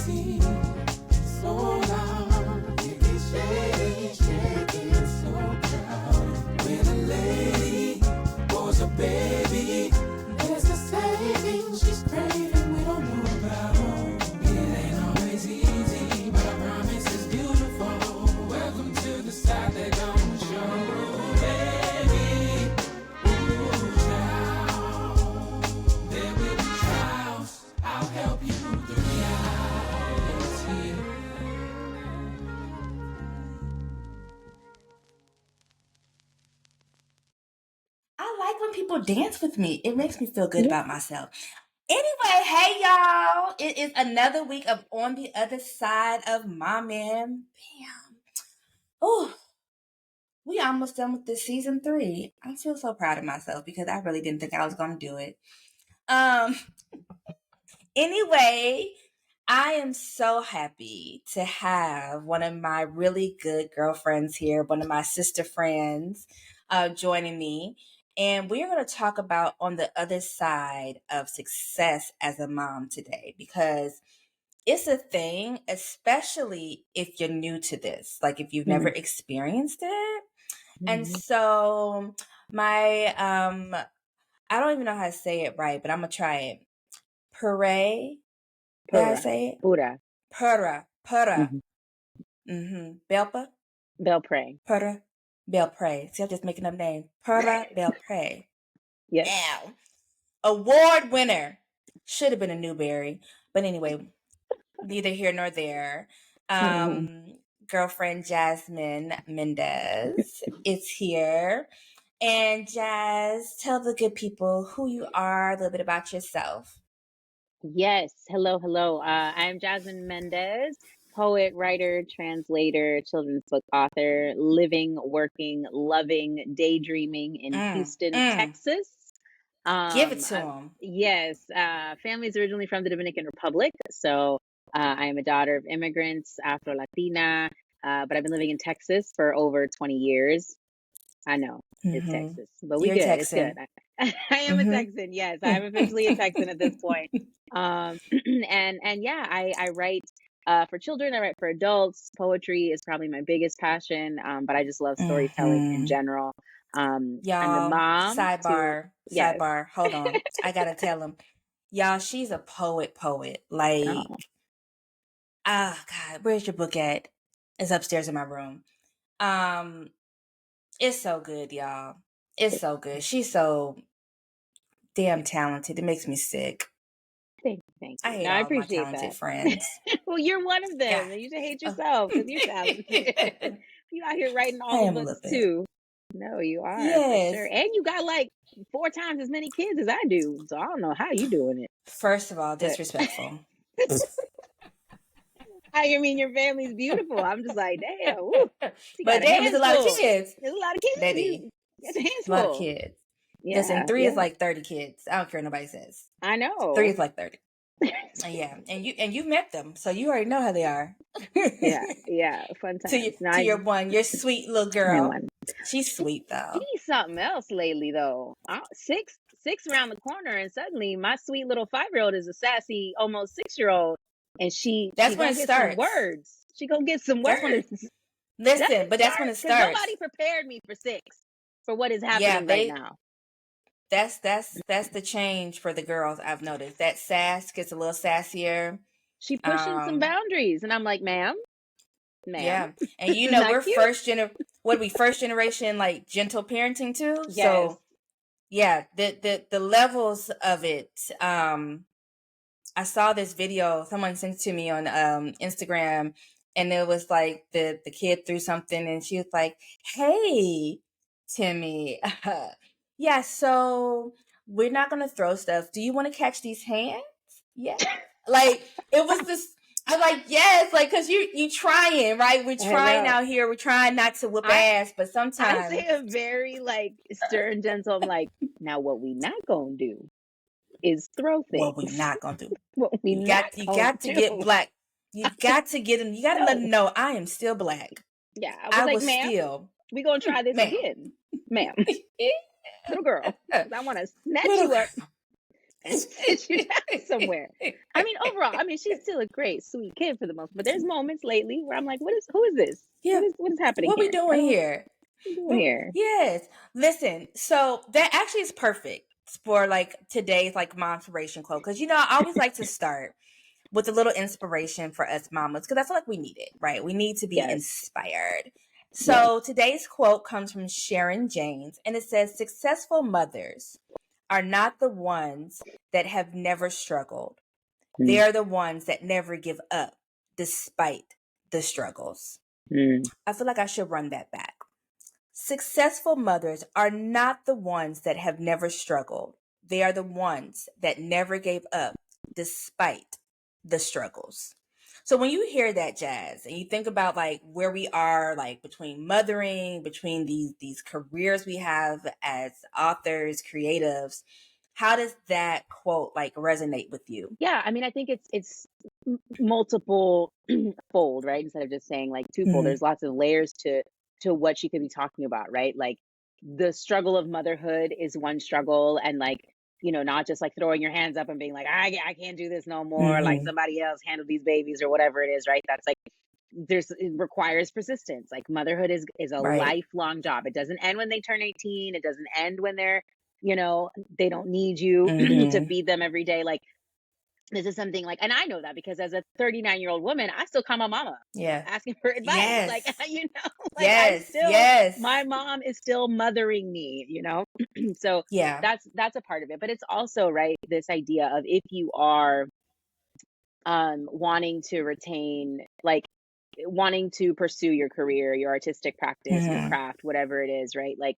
easy. So long, you can shake it so proud. When a lady was a baby, there's a saving she's craving we don't know about. It ain't always easy, but I promise it's beautiful. Welcome to the side they don't show, baby. Ooh, child. There will be trials. I'll help you through reality. I like when people dance with me. It makes me feel good Yeah. about myself. Anyway, hey y'all. It is another week of On the Other Side of My Man. Bam. Oh, we almost done with this season 3. I feel so proud of myself because I really didn't think I was gonna do it. Anyway, I am so happy to have one of my really good girlfriends here, one of my sister friends, joining me. And we're going to talk about on the other side of success as a mom today because it's a thing, especially if you're new to this, like if you've never experienced it. And so my, I don't even know how to say it right, but I'm going to try it. Puree. Did I say it? Pura. Pura. Belpa? Belpre. Pura. Belpre. See, I'm just making up names. Pura Belpre. Yes. Now, award winner. Should have been a Newberry. But anyway, neither here nor there. Girlfriend Jasminne Mendez is here. And Jazz, tell the good people who you are, a little bit about yourself. Yes. Hello. I'm Jasminne Mendez, poet, writer, translator, children's book author, living, working, loving, daydreaming in Houston, Texas. Give it to them. Yes. Family's originally from the Dominican Republic. So I am a daughter of immigrants, Afro-Latina, but I've been living in Texas for over 20 years. I know it's Texas, but You're good. Texan. It's good. I am a Texan. Yes, I'm officially a Texan at this point. And yeah, I write for children. I write for adults. Poetry is probably my biggest passion. But I just love storytelling in general. I'm the Y'all, mom to yes. sidebar. Hold on. I gotta tell him. Y'all, she's a poet. Like, Oh. God, where's your book at? It's upstairs in my room. It's so good, y'all. It's so good. She's so damn talented. It makes me sick. Thank you. I hate No, I all my appreciate talented that. friends. Well, you're one of them. God. You should hate yourself because you're talented. You out here writing I all the am a books little bit. too. No, you are for Yes. sure. And you got like 4 times as many kids as I do. So I don't know how you doing it. First of all, disrespectful. I mean, your family's beautiful. I'm just like, damn. Woo, But damn, it's a lot of kids. There's a lot of kids. Baby. It's a handful. A lot of kids. Yeah. Listen, 3 is like 30 kids. I don't care what nobody says. I know. 3 is like 30. Yeah, and you've met them, so you already know how they are. Yeah, fun times. To your one, your sweet little girl. She's sweet though. She's something else lately though. 6 around the corner, and suddenly my sweet little 5-year-old is a sassy, almost 6-year-old, and that's when it starts. Some words. She gonna get some words. Listen, but that's when it starts. Nobody prepared me for 6 for what is happening right now. That's the change for the girls. I've noticed that sass gets a little sassier. She pushing some boundaries, and I'm like, ma'am. Yeah, and you know we're first generation like gentle parenting too. Yes. So yeah, the levels of it. I saw this video someone sent to me on Instagram, and it was like the kid threw something, and she was like, "Hey, Timmy." Yeah, so we're not gonna throw stuff. Do you want to catch these hands? Yeah. Like it was this. I'm like, yes, like because you trying, right? We're trying out here. We're trying not to whoop ass, but sometimes I say a very like stern, gentle. I'm like, now what we not gonna do is throw things. What we not gonna do? You got to get black. You got to get them. You got to let them know I am still black. Yeah, I was like, ma'am, still. We gonna try this again, ma'am. Little girl, I want to snatch you up and sit you down somewhere. I mean, overall, I mean, she's still a great, sweet kid for the most, but there's moments lately where I'm like, who is this? Yeah. What is happening What we here? doing here? What are we doing here? Yes. Listen, so that actually is perfect for like today's like momspiration quote. Cause I always like to start with a little inspiration for us mamas, because I feel like we need it, right? We need to be Yes. inspired. Yes. So today's quote comes from Sharon James, and it says, "Successful mothers are not the ones that have never struggled. They are the ones that never give up despite the struggles." I feel like I should run that back. Successful mothers are not the ones that have never struggled. They are the ones that never gave up despite the struggles. So when you hear that, Jazz, and you think about like where we are, like between mothering, between these careers we have as authors, creatives, how does that quote like resonate with you? Yeah, I mean, I think it's multiple fold, right? Instead of just saying like twofold, Mm-hmm. there's lots of layers to what she could be talking about, right? Like the struggle of motherhood is one struggle, and like not just like throwing your hands up and being like, I can't do this no more. Like Mm-hmm. somebody else handle these babies or whatever it is, right? That's like it requires persistence. Like motherhood is a Right. lifelong job. It doesn't end when they turn 18. It doesn't end when they're they don't need you to Mm-hmm. feed them every day. Like this is something like, and I know that because as a 39-year-old woman, I still call my mama Yeah. asking for advice. Yes. Like, like Yes. Yes. my mom is still mothering me, So Yeah. that's a part of it. But it's also, right, this idea of if you are wanting to retain, like wanting to pursue your career, your artistic practice, your Mm-hmm. craft, whatever it is, right? Like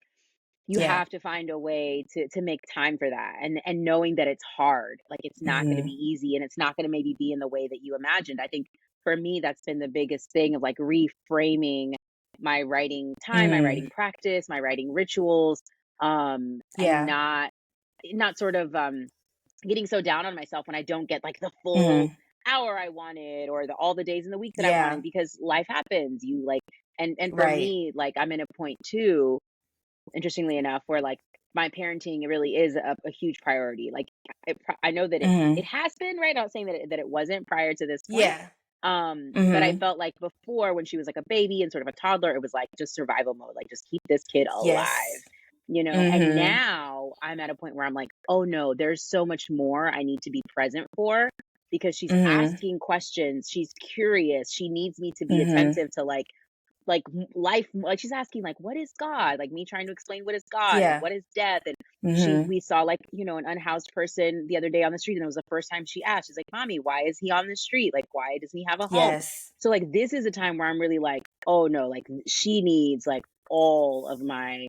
you Yeah. have to find a way to make time for that, and knowing that it's hard, like it's not going to Mm-hmm. be easy, and it's not going to maybe be in the way that you imagined. I think for me that's been the biggest thing of like reframing my writing time, my Mm. writing practice, my writing rituals, and Yeah. not sort of getting so down on myself when I don't get like the full Mm-hmm. hour I wanted, or all the days in the week that I Yeah. wanted, because life happens. You like, and for Right. me, like I'm in a point too, interestingly enough, where like my parenting really is a huge priority. Like I know that Mm-hmm. it has been, right. I'm not saying that it wasn't prior to this point. Yeah. But I Mm-hmm. felt like before, when she was like a baby and sort of a toddler, it was like just survival mode, like just keep this kid alive, Yes. and Mm-hmm. now I'm at a point where I'm like, oh no, there's so much more I need to be present for, because she's Mm-hmm. asking questions, she's curious, she needs me to be Mm-hmm. attentive to like life, like she's asking like, what is God, like me trying to explain what is God and Yeah. what is death. And Mm-hmm. we saw like an unhoused person the other day on the street, and it was the first time she asked, she's like, mommy, why is he on the street, like why doesn't he have a home? Yes. So like this is a time where I'm really like, oh no, like she needs like all of my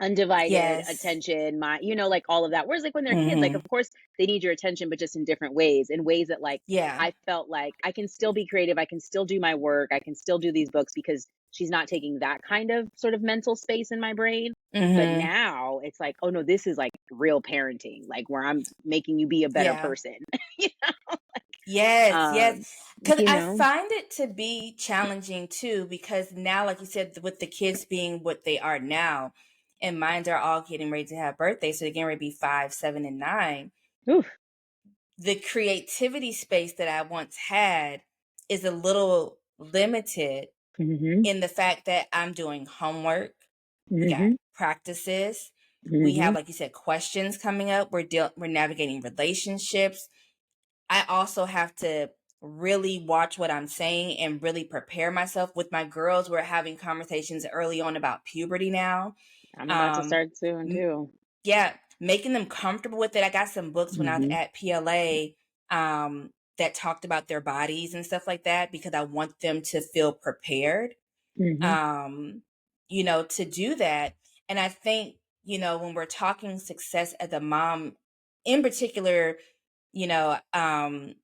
undivided Yes. attention, my like all of that. Whereas like when they're kids, like Mm-hmm. of course they need your attention, but just in different ways, in ways that like Yeah. I felt like I can still be creative, I can still do my work, I can still do these books, because she's not taking that kind of sort of mental space in my brain. But Mm-hmm. now it's like, oh no, this is like real parenting, like where I'm making you be a better Yeah. person. you Yes, yes. um Because you I know find it to be challenging too, because now, like you said, with the kids being what they are now, and mine are all getting ready to have birthdays, so they're getting ready to be 5, 7, and 9. Oof. The creativity space that I once had is a little limited Mhm. in the fact that I'm doing homework. We got Mhm. practices. We have, Mhm. like you said, questions coming up. We're navigating relationships. I also have to really watch what I'm saying and really prepare myself. With my girls, we're having conversations early on about puberty now. I'm about to Um, start soon m- too. yeah, making them comfortable with it. I got some books when I was Mhm. at PLA that talked about their bodies and stuff like that, because I want them to feel prepared, Mhm. um, to do that. And I think, when we're talking success as a mom in particular, you know, um,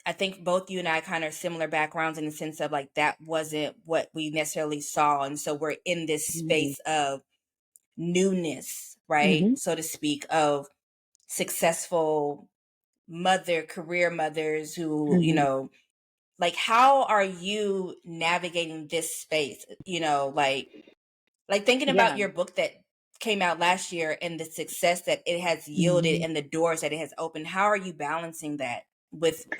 I think both you and I kind of similar backgrounds in the sense of like that wasn't what we necessarily saw. And so we're in this Mhm. space of newness, right? Mhm. So to speak, of successful career mothers who, Mhm. like how are you navigating this space? Like thinking about Yeah. your book that came out last year and the success that it has yielded and the doors that it has opened. How are you balancing that with with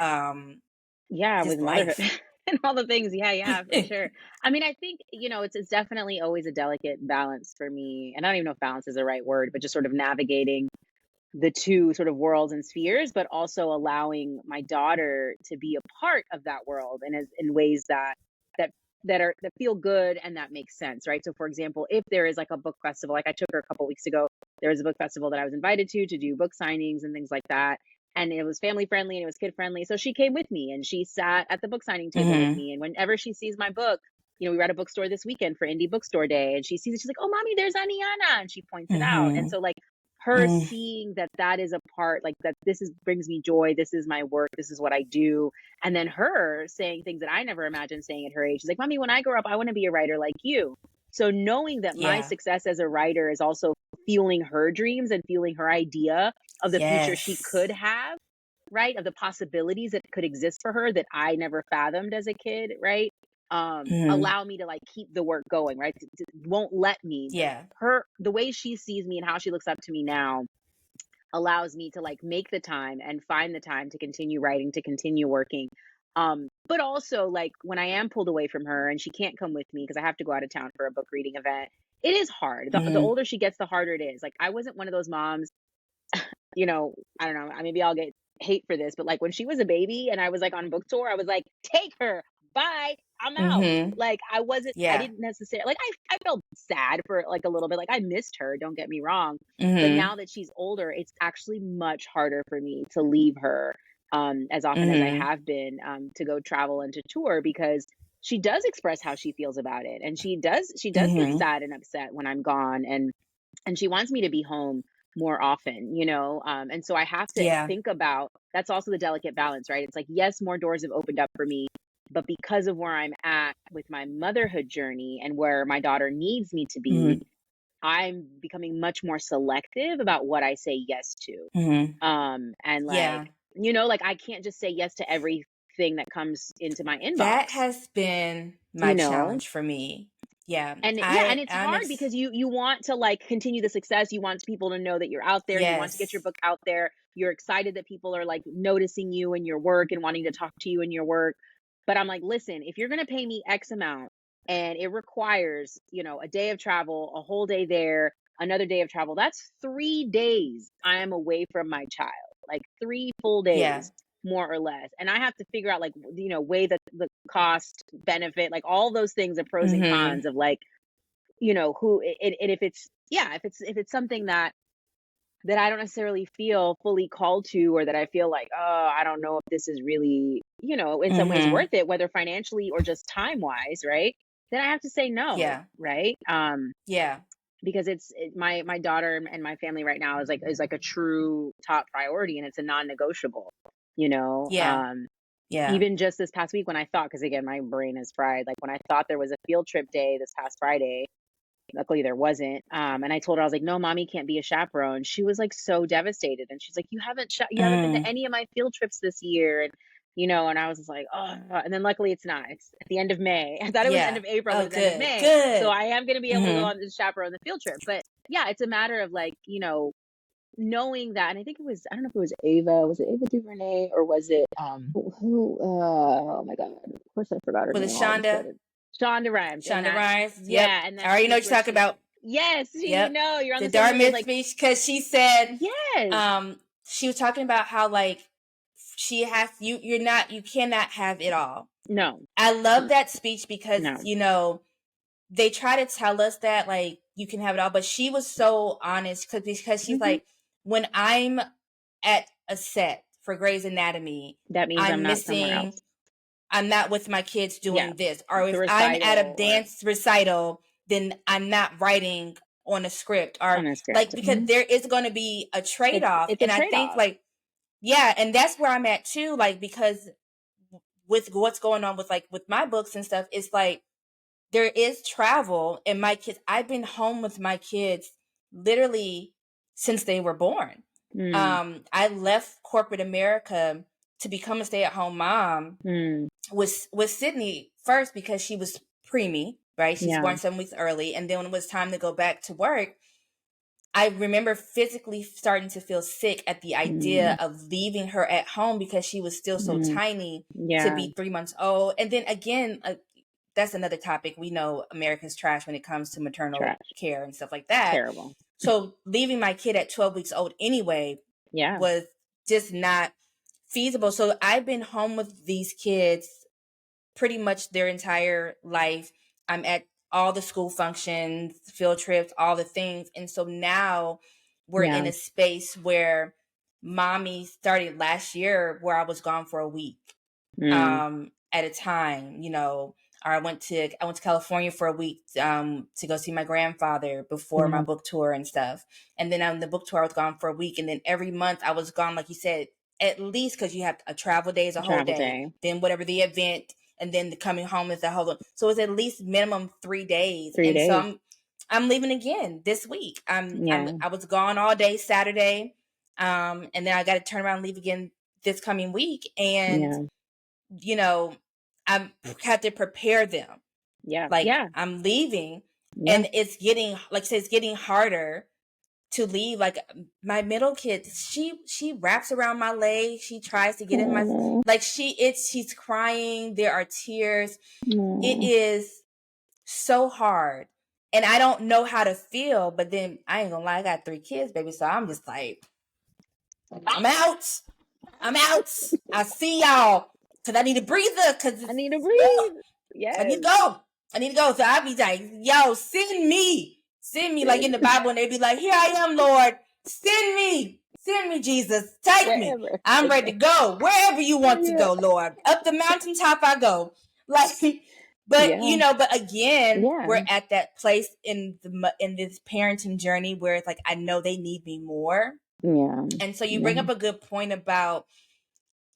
just motherhood life? and all the things. Yeah, for sure. I mean, I think, it's definitely always a delicate balance for me. And I don't even know if balance is the right word, but just sort of navigating the two sort of worlds and spheres, but also allowing my daughter to be a part of that world and in ways that that feel good and that makes sense, right? So for example, if there is like a book festival, like I took her a couple weeks ago, there was a book festival that I was invited to do book signings and things like that. And it was family friendly and it was kid friendly. So she came with me and she sat at the book signing table with me. And whenever she sees my book, we were at a bookstore this weekend for Indie Bookstore Day, and she sees it, she's like, "Oh, mommy, there's Aniana," and she points it out. And so like her seeing that is a part, like that this is brings me joy, this is my work, this is what I do. And then her saying things that I never imagined saying at her age. She's like, "Mommy, when I grow up, I want to be a writer like you." So knowing that my Yeah. success as a writer is also fueling her dreams and fueling her idea of the future she could have, right? Of the possibilities that could exist for her that I never fathomed as a kid, right? Allow me to like keep the work going, right? Won't let me. Yeah. The way she sees me and how she looks up to me now allows me to like make the time and find the time to continue writing, to continue working. But also like when I am pulled away from her and she can't come with me because I have to go out of town for a book reading event, it is hard. The older she gets, the harder it is. Like I wasn't one of those moms, I don't know, maybe I'll get hate for this, but like when she was a baby and I was like on book tour, I was like, "Take her, bye, I'm out." Like I Yeah. didn't necessarily like, I felt sad for like a little bit, like I missed her, don't get me wrong. But now that she's older, it's actually much harder for me to leave her as often as I have been, to go travel and to tour, because she does express how she feels about it, and she does get sad and upset when I'm gone, and she wants me to be home more often, and so I have to Yeah. think about, that's also the delicate balance, right? It's like, yes, more doors have opened up for me, but because of where I'm at with my motherhood journey and where my daughter needs me to be, I'm becoming much more selective about what I say yes to. And like, Yeah. like I can't just say yes to everything that comes into my That inbox, has been my you know? challenge for me. Yeah. And yeah, and it's hard because you want to like continue the success. You want people to know that you're out there. You want to get your Yes. book out there. You're excited that people are like noticing you and your work and wanting to talk to you and your work. But I'm like, listen, if you're going to pay me X amount and it requires, a day of travel, a whole day there, another day of travel, that's 3 days I am away from my child, like 3 full Yeah. days, more or less. And I have to figure out like, weigh the cost benefit, like all those things of pros and cons of like, who and if it's, yeah, if it's something that I don't necessarily feel fully called to, or that I feel like, oh, I don't know if this is really, in some ways worth it, whether financially or just time wise, right? Then I have to say no, Yeah. right? Yeah. Because my daughter and my family right now is like a true top priority, and it's a non-negotiable, you know. Yeah. Yeah. Even just this past week when I thought, because again, my brain is fried, like when I thought there was a field trip day this past Friday, luckily there wasn't. And I told her, I was like, "No, mommy can't be a chaperone." She was like so devastated, and she's like, "You haven't been to any of my field trips this year," and I was just like, "Oh." And then luckily it's not. It's at the end of May. I thought it was end Yeah. of April, but Oh, it's end of good. May. So Good. I am going to be able to go on the chaperone the field trip. But yeah, it's a matter of like, knowing that. And I think it was, I don't know if it was Ava DuVernay, or was it who oh my god, of course I forgot her With name all of a Shonda. sudden. Shonda Rhimes. And Shonda that, Rhimes. Yep. yeah, and I that already know speech what where you're talking she, about. yes, Yep. you're on The the same page. Dartmouth Like, speech, because she said, yes, she was talking about how like she has you cannot have it all. no, I love that speech because no, they try to tell us that like you can have it all, but she was so honest because she's like, when I'm at a set for Grey's Anatomy, that means I'm I'm not somewhere missing. else. I'm not with my kids Yeah, doing this, or the if I'm at a recital or dance recital, then I'm not writing on a script, or on a like script. because there is going to be a trade off, It's a and I think trade-off. like yeah, and that's where I'm at too, like because with what's going on with like with my books and stuff, it's like there is travel, and my kids, I've been home with my kids literally since they were born. Mm, I left corporate America to become a stay-at-home mom mm, with Sydney first because she was preemie, right? She's yeah, born 7 weeks early, and then when it was time to go back to work, I remember physically starting to feel sick at the idea of leaving her at home because she was still so tiny to be 3 months old. And then again, that's another topic. We know America's trash when it comes to maternal care and stuff like that. Terrible. So leaving my kid at 12 weeks old anyway was just not feasible. So I've been home with these kids pretty much their entire life. I'm at all the school functions, field trips, all the things. And so now we're in a space where mommy started last year where I was gone for a week at a time, you know. Or I went to California for a week to go see my grandfather before my book tour and stuff. And then on the book tour, I was gone for a week. And then every month I was gone, like you said, at least because you have a travel day is a whole day. Then whatever the event, and then the coming home is the whole. So it's at least minimum 3 days. So I'm leaving again this week. I was gone all day Saturday, and then I got to turn around and leave again this coming week. And you know, I had to prepare them. I'm leaving, and it's getting, like I said, it's getting harder to leave. Like my middle kid, she wraps around my leg. She tries to get in my, like she's crying. There are tears. It is so hard. And I don't know how to feel, but then I ain't gonna lie, I got 3 kids, baby. So I'm just like, I'm out. I see y'all. Cause I need a breather. I need to breathe. I need to go. So I be like, yo, send me. Like in the Bible, and they be like, here I am, Lord. Send me, Jesus. Take me. I'm ready to go. Wherever you want to go, Lord. Up the mountaintop I go. Like, but you know, but again, we're at that place in this parenting journey where it's like, I know they need me more. And so you bring up a good point about,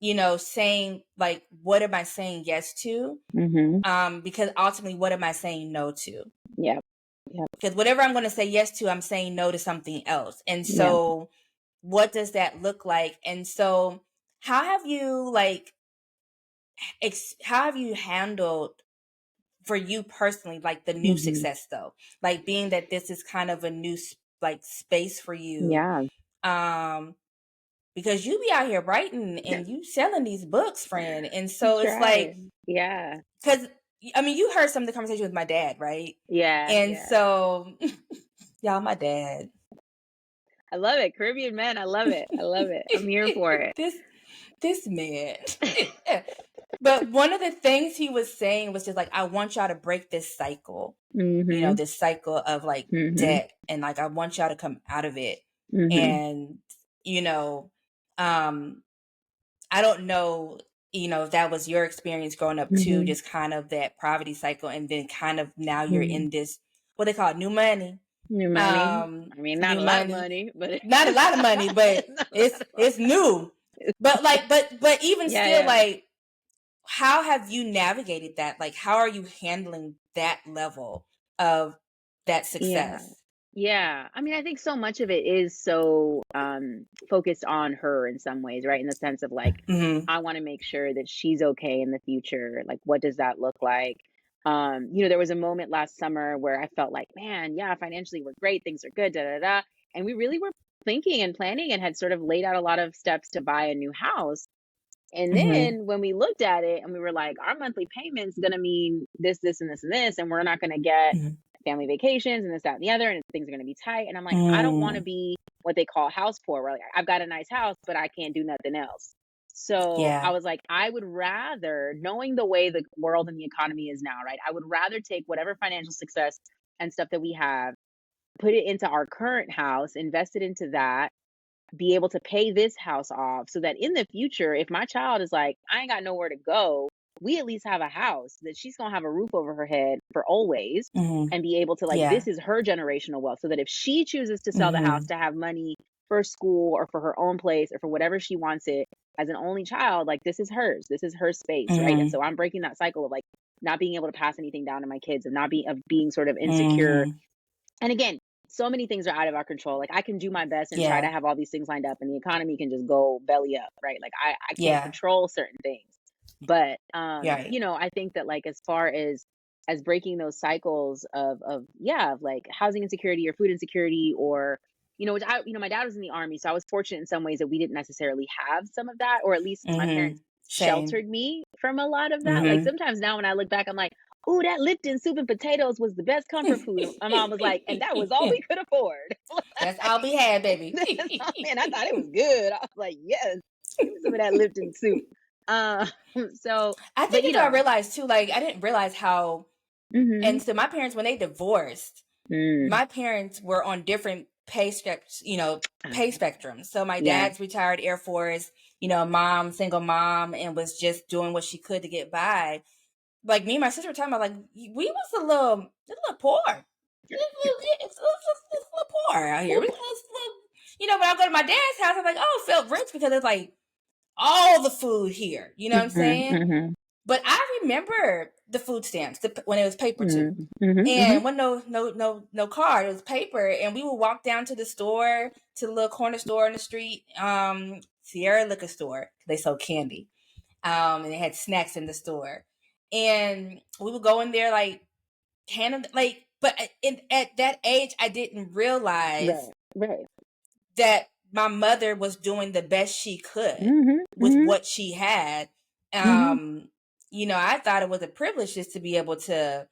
you know, saying like, what am I saying yes to? Because ultimately, what am I saying no to? Because whatever I'm going to say yes to, I'm saying no to something else. And so what does that look like? And so how have you handled, for you personally, like the new success though, like being that this is kind of a new space for you? Because you be out here writing and you selling these books, friend. And so it's like, because I mean, you heard some of the conversation with my dad, right? And so, y'all, my dad. I love it. Caribbean men. I love it. I'm here for it. This man. But one of the things he was saying was just like, I want y'all to break this cycle, you know, this cycle of like debt. And like, I want y'all to come out of it. And, you know, I don't know, you know, if that was your experience growing up too, just kind of that poverty cycle. And then kind of now you're in this, what they call it, new money. I mean, not a lot of money, but not a lot of money, but it's new. But like, but even still, like, how have you navigated that? Like, how are you handling that level of that success? I mean, I think so much of it is so focused on her in some ways, right? In the sense of like, I want to make sure that she's okay in the future. Like, what does that look like? You know, there was a moment last summer where I felt like, man, financially we're great, things are good, and we really were thinking and planning and had sort of laid out a lot of steps to buy a new house. And then when we looked at it and we were like, our monthly payment's gonna mean this, this, and this, and this, and we're not gonna get family vacations and this, that, and the other, and things are gonna be tight. And I'm like, I don't want to be what they call house poor, where like I've got a nice house, but I can't do nothing else. So I was like, I would rather, knowing the way the world and the economy is now, right? I would rather take whatever financial success and stuff that we have, put it into our current house, invest it into that, be able to pay this house off so that in the future, if my child is like, I ain't got nowhere to go, we at least have a house that she's going to have a roof over her head for always and be able to like, this is her generational wealth. So that if she chooses to sell the house to have money for school or for her own place or for whatever she wants it as an only child, like this is hers, this is her space. Right. And so I'm breaking that cycle of like not being able to pass anything down to my kids, of being sort of insecure. And again, so many things are out of our control. Like I can do my best and try to have all these things lined up and the economy can just go belly up, right? Like I can't control certain things. But you know, I think that like as far as breaking those cycles of like housing insecurity or food insecurity or which my dad was in the Army, so I was fortunate in some ways that we didn't necessarily have some of that, or at least my parents Same. sheltered me from a lot of that. Like sometimes now when I look back, I'm like, oh, that Lipton soup and potatoes was the best comfort food. My mom was like, and that was all we could afford. That's all we had, baby. And I thought it was good. I was like, yes, give me some of that Lipton soup. So I think I realized too, like I didn't realize how, and so my parents, when they divorced, my parents were on different pay spectrums. So my dad's retired Air Force, mom, single mom, and was just doing what she could to get by. Like me and my sister were talking about, like we was a little poor. It's a little poor out here. When I go to my dad's house, I'm like, oh, it felt rich because it's like all the food here. You know what I'm saying? But I remember the food stamps when it was paper too, and when no card, it was paper, and we would walk down to the store, to the little corner store in the street, Sierra Liquor Store. They sold candy, and they had snacks in the store, and we would go in there like hand them like. But at that age, I didn't realize that my mother was doing the best she could with what she had. I thought it was a privilege just to be able to,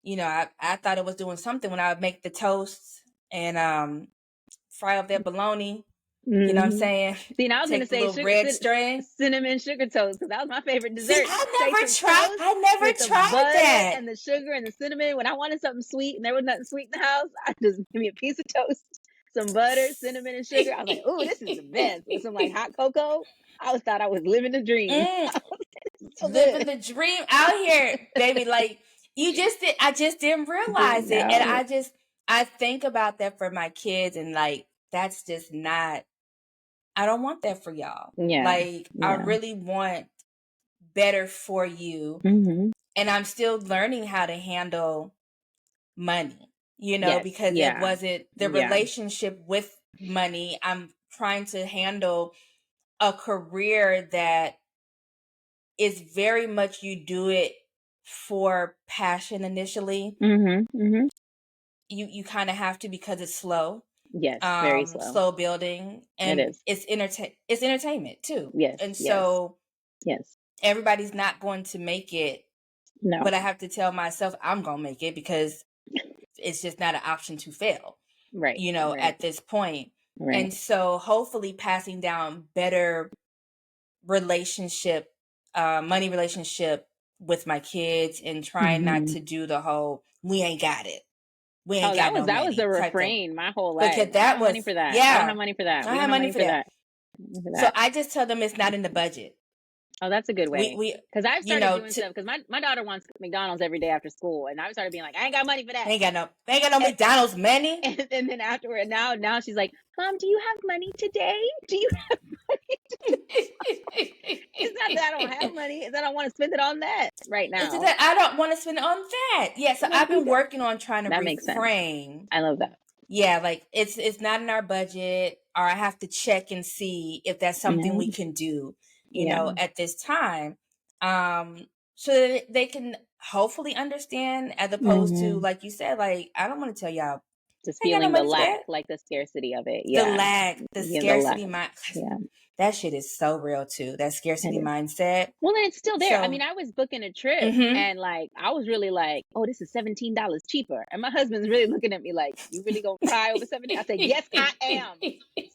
I thought it was doing something when I would make the toasts and fry up that bologna. You know what I'm saying? See, and I was going to say cinnamon sugar toast, because that was my favorite dessert. See, I never tried that. And the sugar and the cinnamon. When I wanted something sweet and there was nothing sweet in the house, I just give me a piece of toast, some butter, cinnamon, and sugar. I was like, "Ooh, this is the best." With some like hot cocoa, I thought I was living the dream. Living the dream out here, baby. Like I just didn't realize it, and I think about that for my kids, and like that's just not. I don't want that for y'all. I really want better for you, and I'm still learning how to handle money. Because it wasn't the relationship with money. I'm trying to handle a career that is very much you do it for passion initially. You kind of have to, because it's slow. Yes, very slow. Slow building, and it's entertainment too. Yes, and so everybody's not going to make it. No, but I have to tell myself I'm gonna make it, because it's just not an option to fail. Right. At this point. Right. And so hopefully passing down better money relationship with my kids, and trying not to do the whole "we ain't got it." We ain't got no money. That was the refrain my whole life. Because that was money for that. Yeah, I don't have money for that. I don't have money for that. So I just tell them it's not in the budget. Oh, that's a good way. Because I've started doing stuff. Because my daughter wants McDonald's every day after school, and I started being like, I ain't got money for that. They ain't got no McDonald's money. And then afterward, now she's like, Mom, do you have money today? Do you have money today? It's not that I don't have money. It's that I don't want to spend it on that right now. It's that I don't want to spend it on that. Yeah. So I've been working on trying to refrain. I love that. Yeah, like it's not in our budget, or I have to check and see if that's something we can do. At this time, so that they can hopefully understand, as opposed to, like you said, like, I don't want to tell y'all just feeling the lack, like the scarcity of it. The scarcity mind. That shit is so real too. That scarcity mindset. Well, and it's still there. So, I mean, I was booking a trip, and like I was really like, "Oh, this is $17 cheaper," and my husband's really looking at me like, "You really gonna cry over $17?" I said, "Yes, I am.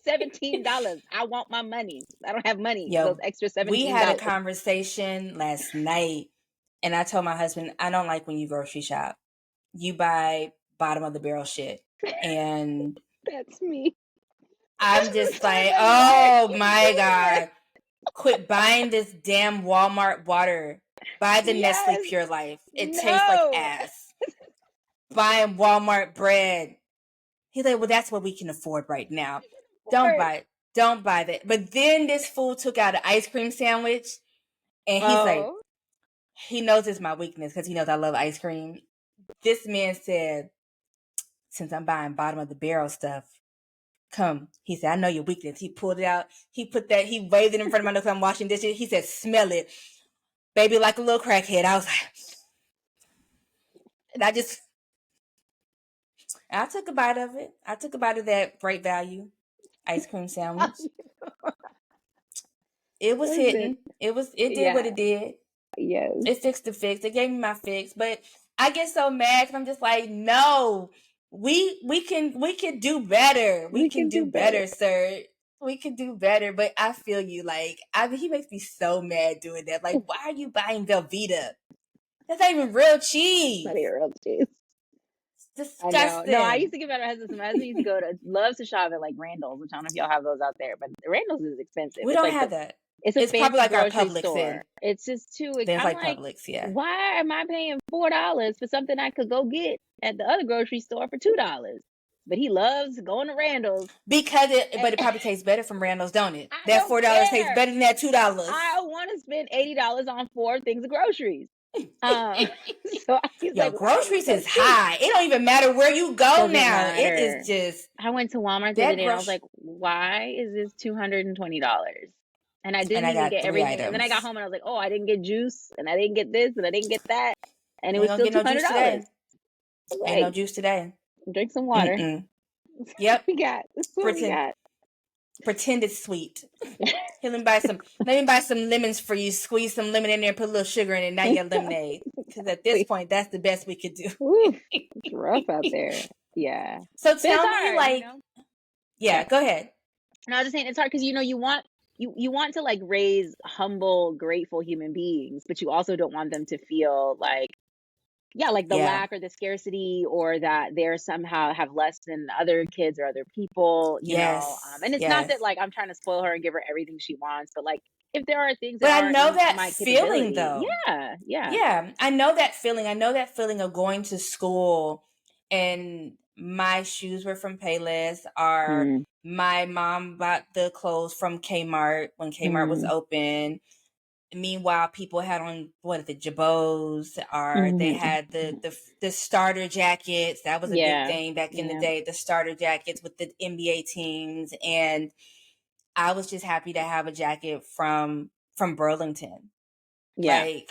$17. I want my money. I don't have money. Those extra $17." We had a conversation last night, and I told my husband, I don't like when you grocery shop. You buy bottom of the barrel shit, and that's me. I'm just like, oh my God. Quit buying this damn Walmart water. Buy the Nestle Pure Life. It tastes like ass. Buying Walmart bread. He's like, well, that's what we can afford right now. Don't buy that. But then this fool took out an ice cream sandwich, and he's like, he knows it's my weakness because he knows I love ice cream. This man said, since I'm buying bottom of the barrel stuff, come. He said, I know your weakness. He pulled it out. He waved it in front of my nose. I'm washing dishes. He said, smell it. Baby, like a little crackhead. I was like, and I took a bite of it. I took a bite of that Great Value ice cream sandwich. It was Listen, hitting. It did what it did. yes. It fixed the fix. It gave me my fix. But I get so mad because I'm just like, no, we can do better. We can do better, sir. We can do better. But I feel you. Like, he makes me so mad doing that. Like, why are you buying Velveeta? That's not even real cheese. Not even real cheese. Disgusting. I know. No, I used to give out my husband. My husband used to loves to shop at like Randall's, which I don't know if y'all have those out there, but Randall's is expensive. We don't have that. It's a probably like our grocery Publix store. It's just too. There's I'm like Publix, yeah. Why am I paying $4 for something I could go get at the other grocery store for $2? But he loves going to Randall's because it probably tastes better from Randall's, don't it? That $4 tastes better than that $2. I want to spend $80 on 4 things of groceries. So he's like, groceries is high. It don't even matter where you go now. Matter. It is just. I went to Walmart the other day and I was like, why is this $220? And I didn't even get everything. Items. And then I got home and I was like, oh, I didn't get juice and I didn't get this and I didn't get that. And it was still $200. Ain't no juice today. Drink some water. Yep. we got. Pretend it's sweet. Let me buy some lemons for you. Squeeze some lemon in there, put a little sugar in it. Now you have lemonade. Because at this point, that's the best we could do. Ooh, it's rough out there. Yeah. So tell me, like, yeah, go ahead. No, I was just saying it's hard because you want to like raise humble, grateful human beings, but you also don't want them to feel like the lack or the scarcity or that they're somehow have less than other kids or other people, you know. And it's not that like I'm trying to spoil her and give her everything she wants, but like if there are things that I know that feeling though. Yeah. I know that feeling. I know that feeling of going to school and my shoes were from Payless or my mom bought the clothes from Kmart when Kmart was open. Meanwhile, people had on the jabots, or they had the starter jackets. That was a big thing back in the day. The starter jackets with the NBA teams, and I was just happy to have a jacket from Burlington. Mine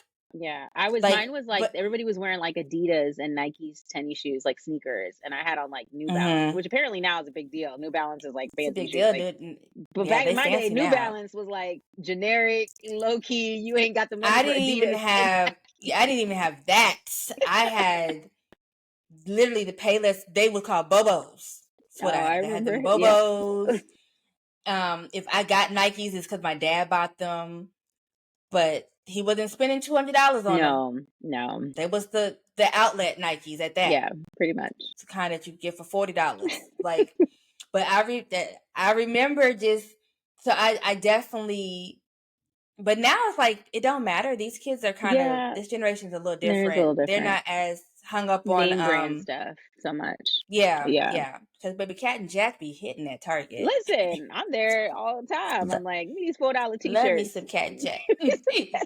was like everybody was wearing like Adidas and Nike's tennis shoes, like sneakers, and I had on like New Balance, which apparently now is a big deal. New Balance is like fancy shoes. Like, but back in my day, New Balance was like generic, low key. You ain't got the money. I didn't even have that. I had literally the Payless. They would call Bobos. That's what I had the Bobos. Yeah. If I got Nikes, it's because my dad bought them, but he wasn't spending $200 on them. No. There was the outlet Nikes at that. Yeah, pretty much. It's the kind that you get for $40. Like, but I remember just, so I definitely, but now it's like, it don't matter. These kids are kind of, this generation's a little different. They're not as hung up on name brand stuff so much. Yeah. Because Baby Cat and Jack be hitting that Target. Listen, I'm there all the time. I'm like, give me these $4 t-shirts. Love me some Cat and Jack.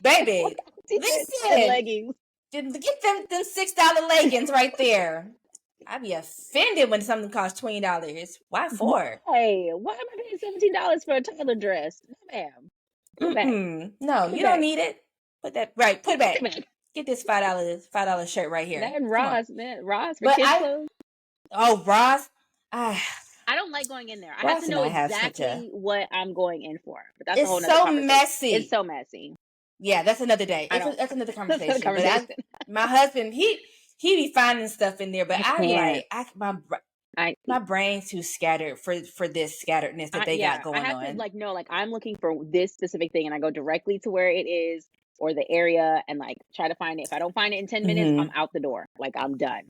Baby, listen. Leggings. Get them $6 leggings right there. I'd be offended when something costs $20. Why for? Hey, why am I paying $17 for a toddler dress? No, ma'am. No, you don't need it. Put it back. Get this $5 shirt right here. That and Ross, man. Ross for kids clothes. Oh, Ross. I don't like going in there. I have to know exactly what I'm going in for. But that's a whole nother conversation. Messy. It's so messy. Yeah, that's another day. That's another conversation. But my husband, he be finding stuff in there, but my brain's too scattered for this scatteredness that they got going on. I have to I'm looking for this specific thing, and I go directly to where it is or the area and like try to find it. If I don't find it in 10 minutes, I'm out the door. Like I'm done.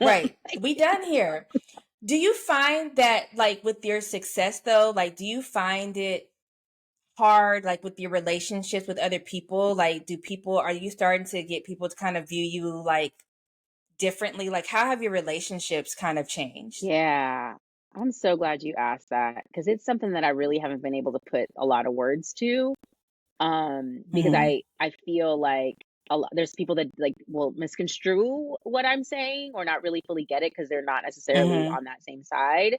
Right. We done here. Do you find that like with your success though, like do you find it hard like with your relationships with other people? Like are you starting to get people to kind of view you like differently? Like how have your relationships kind of changed? Yeah. I'm so glad you asked that because it's something that I really haven't been able to put a lot of words to. Because I feel like there's people that like will misconstrue what I'm saying or not really fully get it because they're not necessarily on that same side.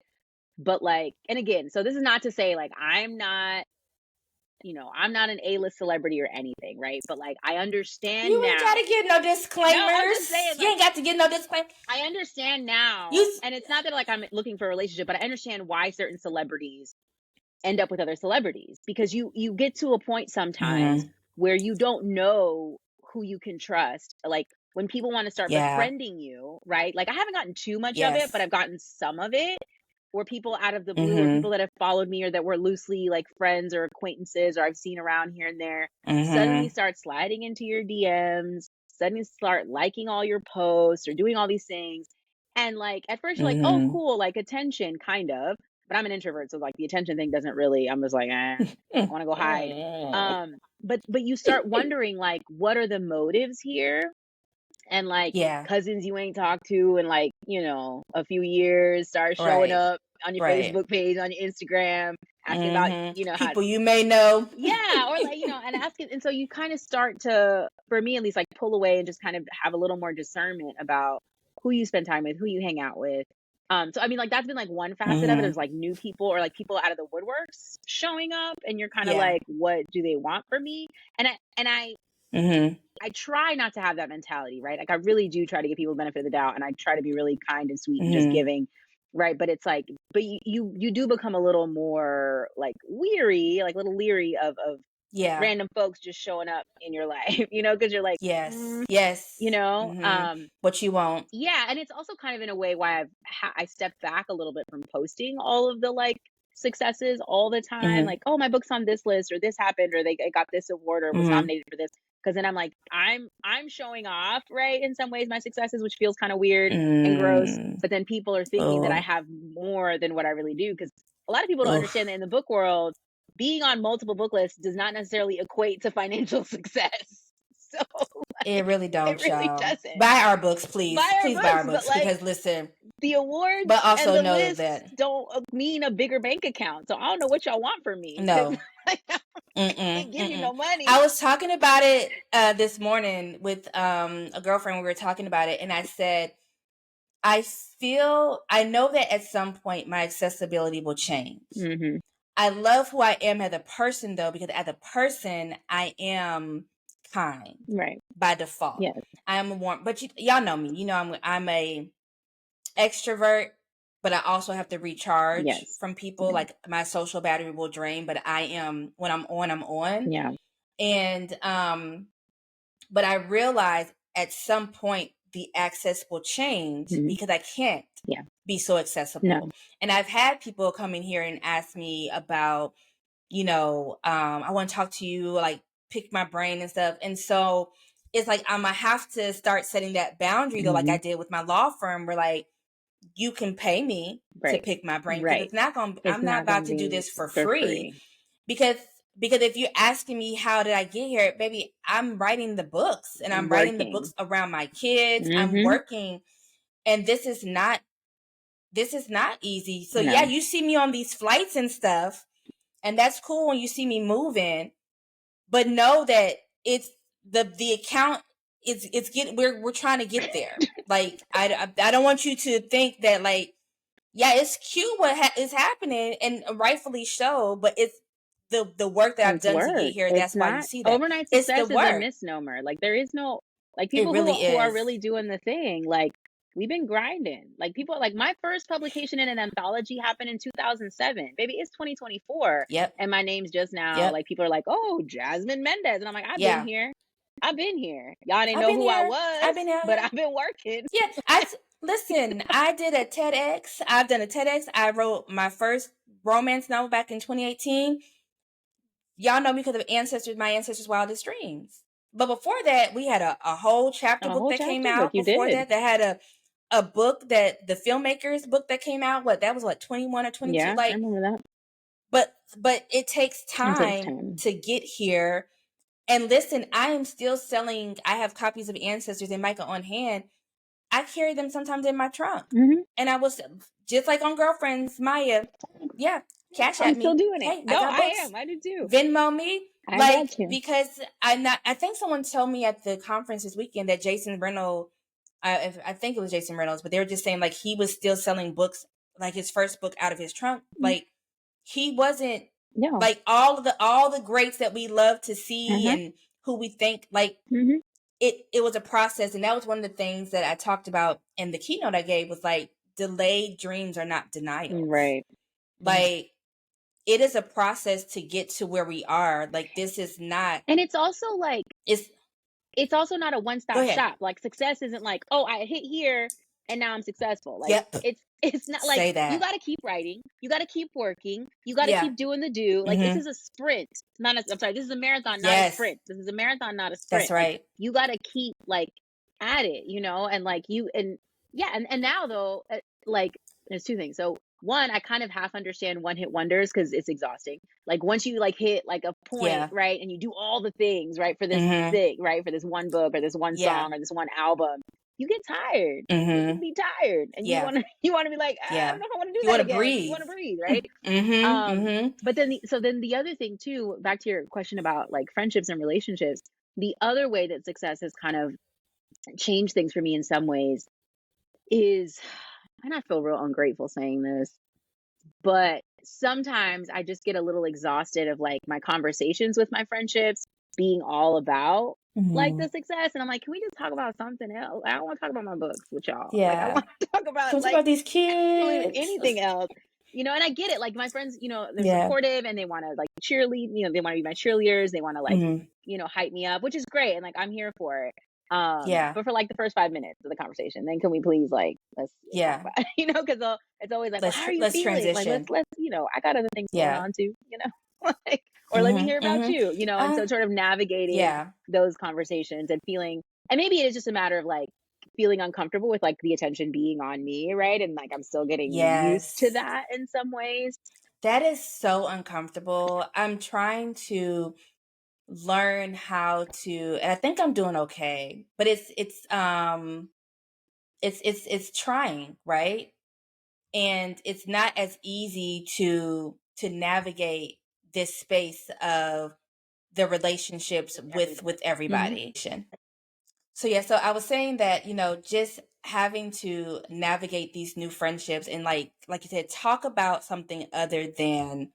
But like, and again, so this is not to say like I'm not I'm not an A-list celebrity or anything, right? But like, I understand You ain't now. gotta get no disclaimers. No, I'm just saying, you ain't got to get no disclaimers. I understand now, and it's not that like I'm looking for a relationship, but I understand why certain celebrities end up with other celebrities, because you get to a point sometimes where you don't know who you can trust. Like when people want to start befriending you, right? Like I haven't gotten too much of it, but I've gotten some of it, or people out of the blue, or people that have followed me, or that were loosely like friends or acquaintances, or I've seen around here and there, suddenly start sliding into your DMs, suddenly start liking all your posts or doing all these things. And like at first you're like, oh cool, like attention, kind of. But I'm an introvert, so like the attention thing doesn't really, I'm just like, I want to go hide. But you start wondering like, what are the motives here? And like cousins you ain't talked to in like, a few years start showing up on your Facebook page, on your Instagram, asking about, people you may know. Yeah, or like, and asking. And so you kind of start to, for me at least, like pull away and just kind of have a little more discernment about who you spend time with, who you hang out with. So I mean, like that's been like one facet of it, is like new people, or like people out of the woodworks showing up, and you're kind of like, what do they want from me? And I try not to have that mentality, right? Like I really do try to give people the benefit of the doubt, and I try to be really kind and sweet and just giving, right? But it's like, but you do become a little more like weary, like a little leery of random folks just showing up in your life, because you're like, yes, what you want. Yeah, and it's also kind of in a way why I stepped back a little bit from posting all of the like successes all the time, like, oh, my book's on this list, or this happened, or they got this award, or was nominated for this. Because then I'm like, I'm showing off, right? In some ways, my successes, which feels kind of weird and gross. But then people are thinking that I have more than what I really do. Because a lot of people don't understand that in the book world, being on multiple book lists does not necessarily equate to financial success. So like, it really don't. It really doesn't. Buy our books, please. Please buy our books, like, because listen, the awards, but also and the know lists that don't mean a bigger bank account. So I don't know what y'all want from me. No. I can't give you no money. I was talking about it this morning with a girlfriend. We were talking about it, and I said, I know that at some point my accessibility will change. I love who I am as a person, though, because as a person, I am kind, right, by default. Yes. I am warm, but y'all know me. I'm a extrovert, but I also have to recharge from people. Like my social battery will drain, but I am, when I'm on, I'm on. Yeah. And but I realize at some point the access will change, because I can't be so accessible. No. And I've had people come in here and ask me about, I want to talk to you, like pick my brain and stuff. And so it's like, I'm going to have to start setting that boundary, though, like I did with my law firm, where like, you can pay me to pick my brain. Right. It's not going to, I'm not about to do this for free. Because if you're asking me how did I get here, baby, I'm writing the books, and I'm writing the books around my kids. I'm working, and this is not easy. So yeah, you see me on these flights and stuff, and that's cool when you see me moving, but know that it's the account it's getting, we're trying to get there. Like I don't want you to think that like, yeah, it's cute what is happening, and rightfully so, but it's the work that I've done to get here. That's why you see that. Overnight success is a misnomer. Like there is no, like people who are really doing the thing, like we've been grinding. Like people, like my first publication in an anthology happened in 2007. Baby, it's 2024. Yep. And my name's just now, like people are like, oh, Jasminne Mendez. And I'm like, I've been here. Y'all didn't know who I was. I've been here. But I've been working. Yeah. Listen, I did a TEDx. I've done a TEDx. I wrote my first romance novel back in 2018. Y'all know me because of My Ancestors' Wildest Dreams. But before that, we had a whole chapter book that came out. Before that had a book that the filmmakers book that came out. That was 21 or 22. Yeah, I remember that. But it takes time to get here. And listen, I am still selling. I have copies of Ancestors and Micah on hand. I carry them sometimes in my trunk. And I was just like on Girlfriends, Maya. Yeah. Cash at me. I'm still doing it. Hey, no, I am. I do too. Venmo me. Because I think someone told me at the conference this weekend that Jason Reynolds, I think it was Jason Reynolds, but they were just saying like he was still selling books, like his first book out of his trunk. Like he wasn't like all the greats that we love to see and who we think like it was a process. And that was one of the things that I talked about in the keynote I gave was like delayed dreams are not denials. Right. Like it is a process to get to where we are. Like this is not, and it's also like it's also not a one-stop shop. Like success isn't like, oh, I hit here and now I'm successful. Like it's not like you got to keep writing, you got to keep working, you got to keep doing the do. Like this is a sprint, not a, I'm sorry, this is a marathon, not a sprint. This is a marathon, not a sprint. That's right. Like, you got to keep like at it, you know, and like you and yeah, and now though, like there's two things. So one, I kind of half understand one-hit wonders because it's exhausting. Like once you like hit like a point, right, and you do all the things, right, for this thing, right, for this one book or this one song or this one album, you get tired. You can be tired, and you want to be like, I don't know if I want to do that again. Breathe. You want to breathe, right? But then the other thing too, back to your question about like friendships and relationships, the other way that success has kind of changed things for me in some ways is, and I feel real ungrateful saying this, but sometimes I just get a little exhausted of like my conversations with my friendships being all about like the success. And I'm like, can we just talk about something else? I don't want to talk about my books with y'all. Like I want to talk about like about these kids, anything else. You know, and I get it. Like my friends, you know, they're supportive and they want to like cheerlead, you know, they want to be my cheerleaders. They want to like, you know, hype me up, which is great. And like, I'm here for it. But for like the first 5 minutes of the conversation, then can we please like let's talk about it, you know, because it's always like, well, how are you feeling? Transition. Like let's you know, I got other things going on too, you know, like or let me hear about you, you know, and so sort of navigating those conversations and feeling, and maybe it's just a matter of like feeling uncomfortable with like the attention being on me, right, and like I'm still getting used to that in some ways. That is so uncomfortable. I'm trying to learn how to, and I think I'm doing okay, but it's trying, right? And it's not as easy to navigate this space of the relationships with everybody. So so I was saying that, you know, just having to navigate these new friendships and like you said, talk about something other than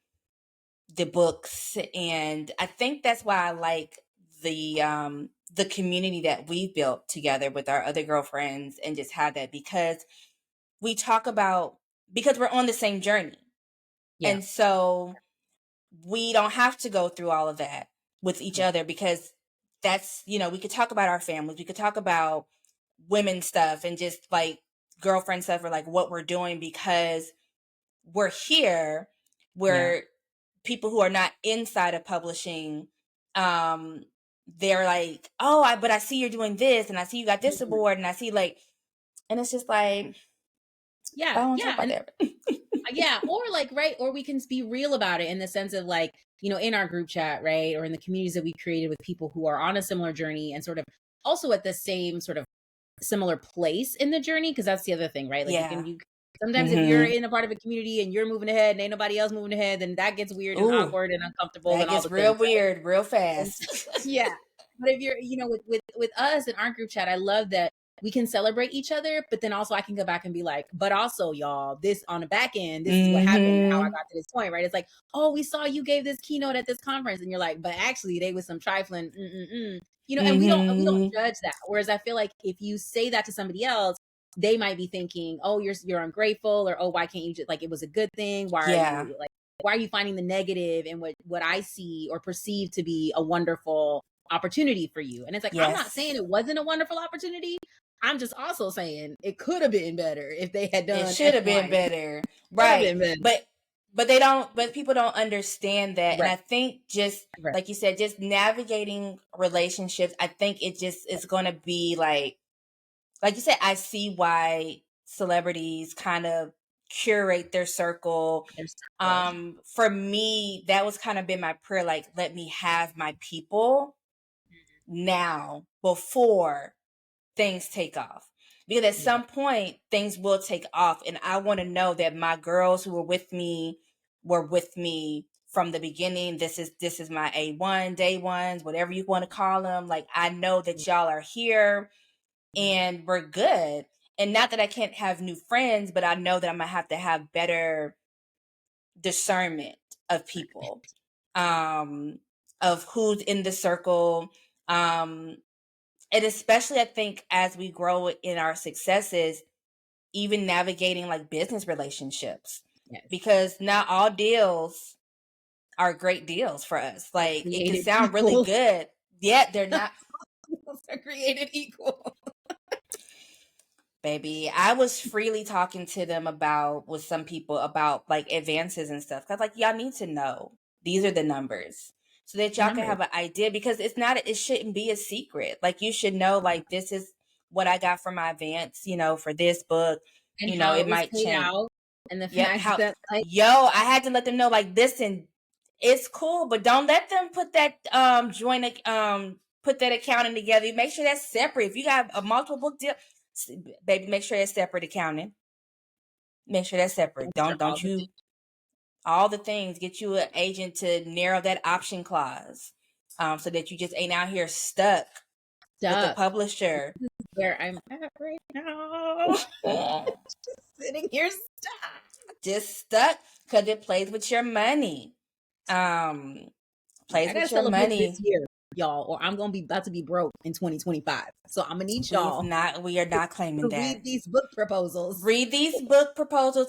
the books. And I think that's why I like the community that we built together with our other girlfriends and just have that, because we talk about, because we're on the same journey. And so we don't have to go through all of that with each other, because that's, you know, we could talk about our families, we could talk about women stuff and just like girlfriend stuff or like what we're doing, because we're here, we're people who are not inside of publishing, they're like, oh, but I see you're doing this and I see you got this award and I see like, and it's just like, I don't talk about that. Or like, right, or we can be real about it in the sense of like, you know, in our group chat, right, or in the communities that we created with people who are on a similar journey and sort of also at the same sort of similar place in the journey, because that's the other thing, right? Like you sometimes if you're in a part of a community and you're moving ahead and ain't nobody else moving ahead, then that gets weird and awkward and uncomfortable. That and all gets the real things, weird, right? real fast. But if you're, you know, with us in our group chat, I love that we can celebrate each other, but then also I can go back and be like, but also y'all, this on the back end, this is what happened and how I got to this point, right? It's like, oh, we saw you gave this keynote at this conference, and you're like, but actually they was some trifling, you know, and we don't judge that. Whereas I feel like if you say that to somebody else, they might be thinking, oh, you're ungrateful, or oh, why can't you just, like, it was a good thing? Why are you like, why are you finding the negative in what I see or perceive to be a wonderful opportunity for you? And it's like, I'm not saying it wasn't a wonderful opportunity. I'm just also saying it could have been better if they had done. It should have been better, right? But they don't. But people don't understand that, and I think just like you said, just navigating relationships. I think it just is going to be like you said. I see why celebrities kind of curate their circle. For me, that was kind of been my prayer. Like, let me have my people now before things take off, because at some point things will take off, and I want to know that my girls who were with me from the beginning. This is my A1 day ones, whatever you want to call them. Like, I know that y'all are here and we're good. And not that I can't have new friends, but I know that I'm gonna have to have better discernment of people, of who's in the circle. And especially I think as we grow in our successes, even navigating like business relationships, because not all deals are great deals for us. Like it can sound really good, yet they're not. Are created equal. Baby, I was freely talking to them with some people about like advances and stuff. Cause like y'all need to know these are the numbers so that y'all can have an idea, because it shouldn't be a secret. Like you should know, like this is what I got for my advance, for this book. And it might change. Out, and the fact that like, I had to let them know like this, and it's cool, but don't let them put that put that accounting together. Make sure that's separate. If you got a multiple book deal, baby, make sure it's separate accounting. Make sure that's separate. Don't you all the things. Get you an agent to narrow that option clause, so that you just ain't out here stuck with the publisher. Where I'm at right now, just sitting here stuck because it plays with your money. Plays with your money this year, y'all, or I'm gonna be about to be broke in 2025. So I'm gonna need y'all. We are not claiming that. Read these book proposals.